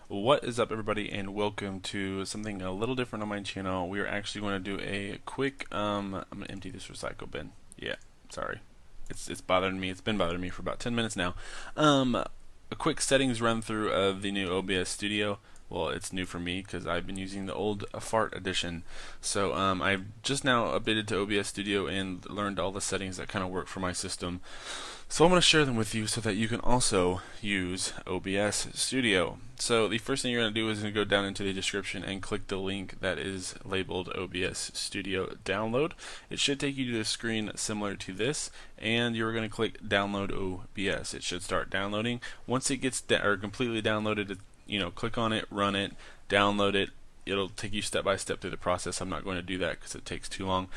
What is up, everybody, and welcome to something a little different on my channel. We are actually going to do a quick I'm gonna empty this recycle bin. Yeah, sorry. It's bothering me. It's been bothering me for about 10 minutes now. A quick settings run through of the new OBS Studio. Well, it's new for me because I've been using the old Fart edition. So I've just now updated to OBS Studio and learned all the settings that kind of work for my system. So I'm going to share them with you so that you can also use OBS Studio. So the first thing you're going to do is go down into the description and click the link that is labeled OBS Studio Download. It should take you to a screen similar to this, and you're going to click Download OBS. It should start downloading. Once it gets completely downloaded, click on it, run it, download it. It'll take you step by step through the process. I'm not going to do that because it takes too long.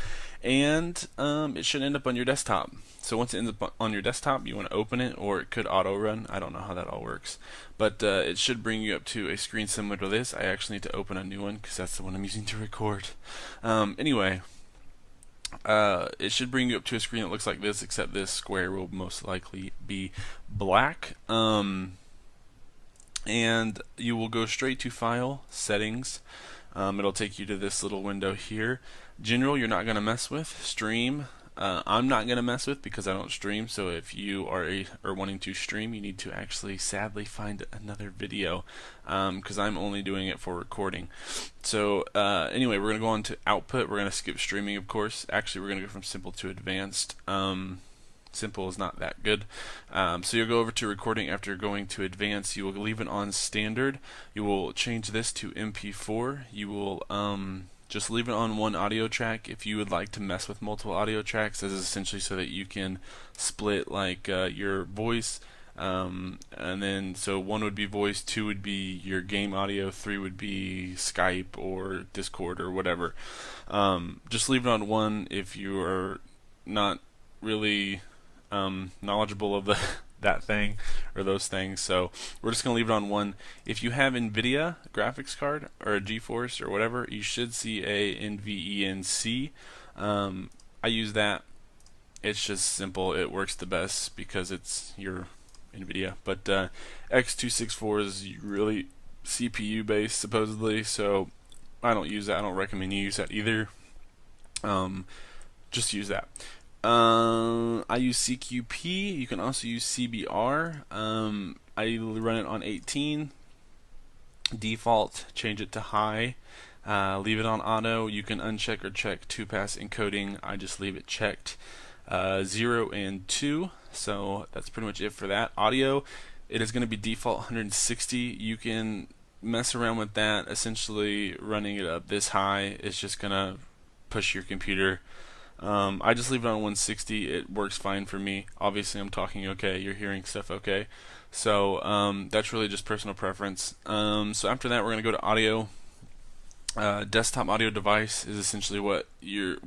And it should end up on your desktop. So once it ends up on your desktop, you want to open it, or it could auto run. I don't know how that all works. But it should bring you up to a screen similar to this. I actually need to open a new one because that's the one I'm using to record. Anyway, it should bring you up to a screen that looks like this, except this square will most likely be black. And you will go straight to File, Settings. It'll take you to this little window here. General, you're not going to mess with. Stream, I'm not going to mess with because I don't stream. So if you are wanting to stream, you need to actually sadly find another video because I'm only doing it for recording. So anyway, we're going to go on to Output. We're going to skip streaming, of course. Actually, we're going to go from Simple to Advanced. Simple is not that good. So you'll go over to recording. After going to advanced, you will leave it on standard. You will change this to MP4. You will just leave it on one audio track. If you would like to mess with multiple audio tracks, this is essentially so that you can split like your voice. And then so one would be voice, two would be your game audio, three would be Skype or Discord or whatever. Just leave it on one if you are not really knowledgeable of that thing or those things. So we're just going to leave it on one. If you have NVIDIA graphics card or a GeForce or whatever, you should see a NVENC. I use that. It's just simple. It works the best because it's your NVIDIA. But X264 is really CPU based supposedly, so I don't use that. I don't recommend you use that either. Just use that. I use CQP. You can also use CBR. I run it on 18 default. Change it to high. Leave it on auto. You can uncheck or check 2-pass encoding. I just leave it checked. 0 and 2. So that's pretty much it for that. Audio, it is going to be default 160. You can mess around with that. Essentially, running it up this high is just going to push your computer. I just leave it on 160. It works fine for me. Obviously, I'm talking okay. You're hearing stuff okay. So that's really just personal preference. So after that, we're going to go to audio. Desktop audio device is essentially what your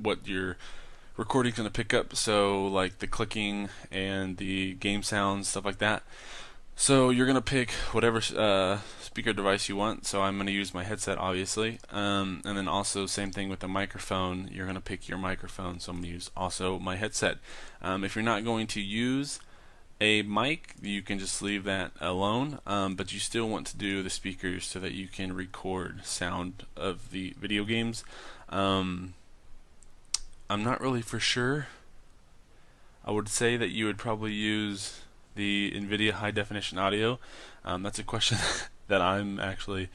recording's going to pick up. So like the clicking and the game sounds, stuff like that. So you're going to pick whatever speaker device you want. So I'm going to use my headset, obviously. And then also same thing with the microphone. You're going to pick your microphone. So I'm going to use also my headset. If you're not going to use a mic, you can just leave that alone. But you still want to do the speakers so that you can record sound of the video games. I'm not really for sure. I would say that you would probably use the NVIDIA high definition audio. That's a question that I'm actually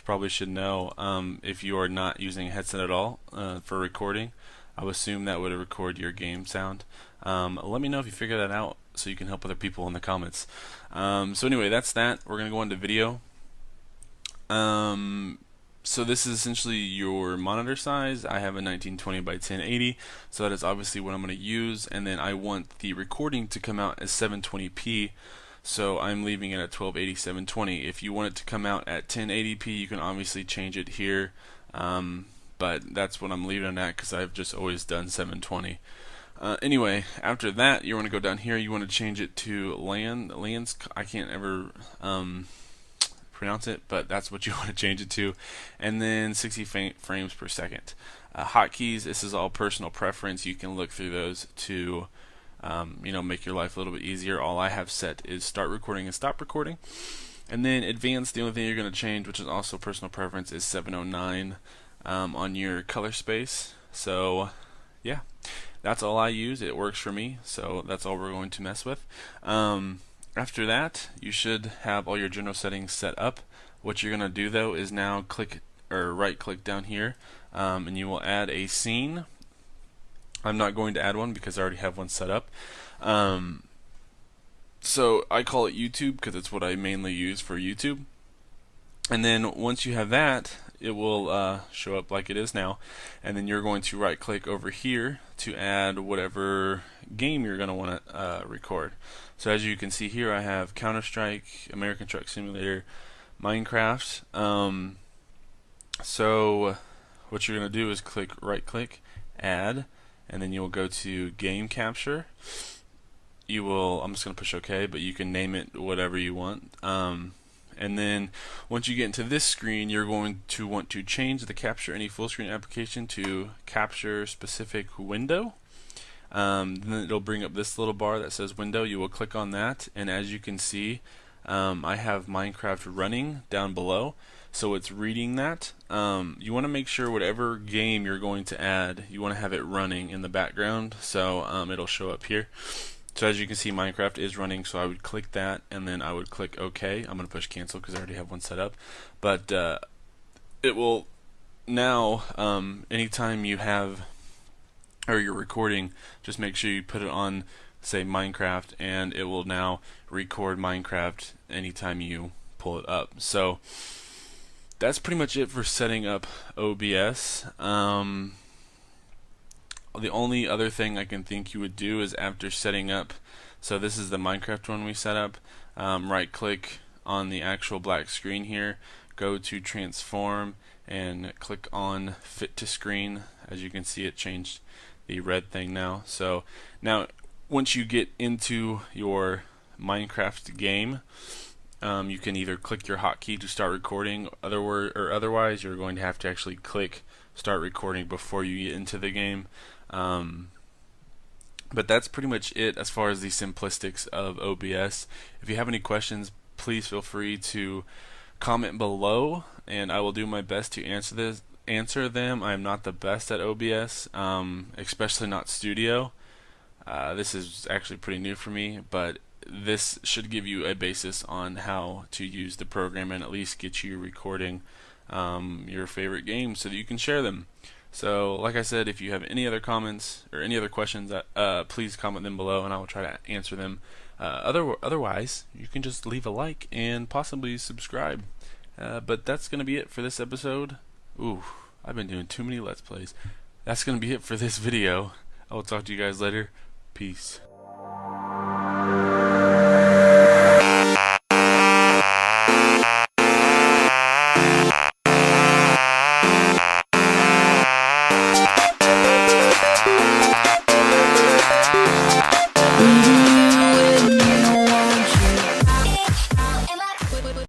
probably should know. If you are not using a headset at all for recording, I would assume that would record your game sound. Let me know if you figure that out so you can help other people in the comments. So anyway, that's that. We're going to go into video. So this is essentially your monitor size. I have a 1920 by 1080, so that is obviously what I'm going to use. And then I want the recording to come out as 720p, so I'm leaving it at 1280 720. If you want it to come out at 1080p, you can obviously change it here, but that's what I'm leaving it at because I've just always done 720. Anyway, after that, you want to go down here. You want to change it to LANs. I can't ever pronounce it, but that's what you want to change it to. And then 60 frames per second. Hotkeys, this is all personal preference. You can look through those to make your life a little bit easier. All I have set is start recording and stop recording. And then advanced, the only thing you're going to change, which is also personal preference, is 709 on your color space. So yeah, that's all I use. It works for me, so that's all we're going to mess with. After that, you should have all your general settings set up. What you're going to do though is now click or right click down here, and you will add a scene. I'm not going to add one because I already have one set up. So I call it YouTube because it's what I mainly use for YouTube. And then once you have that, it will show up like it is now, and then you're going to right click over here to add whatever game you're going to want to record. So as you can see here, I have Counter-Strike, American Truck Simulator, Minecraft. So what you're going to do is right click, add, and then you'll go to game capture. I'm just going to push OK, but you can name it whatever you want. And then once you get into this screen, you're going to want to change the capture any full screen application to capture specific window. Then it'll bring up this little bar that says window. You will click on that, and as you can see, I have Minecraft running down below, so it's reading that. You want to make sure whatever game you're going to add, you want to have it running in the background, so it'll show up here. So as you can see, Minecraft is running, so I would click that, and then I would click OK. I'm going to push cancel because I already have one set up. But it will now, anytime you have, or you're recording, just make sure you put it on, say, Minecraft, and it will now record Minecraft anytime you pull it up. So that's pretty much it for setting up OBS. The only other thing I can think you would do is after setting up, so this is the Minecraft one we set up, right click on the actual black screen here, go to transform and click on fit to screen. As you can see, it changed the red thing now. So now once you get into your Minecraft game, you can either click your hotkey to start recording, otherwise you're going to have to actually click start recording before you get into the game. But that's pretty much it as far as the simplistics of OBS. If you have any questions, please feel free to comment below, and I will do my best to answer them. I am not the best at OBS, especially not Studio. This is actually pretty new for me, but this should give you a basis on how to use the program and at least get you recording your favorite games so that you can share them. So like I said, if you have any other comments or any other questions, please comment them below and I will try to answer them. Otherwise, you can just leave a like and possibly subscribe. But that's going to be it for this episode. Ooh, I've been doing too many Let's Plays. That's going to be it for this video. I will talk to you guys later. Peace.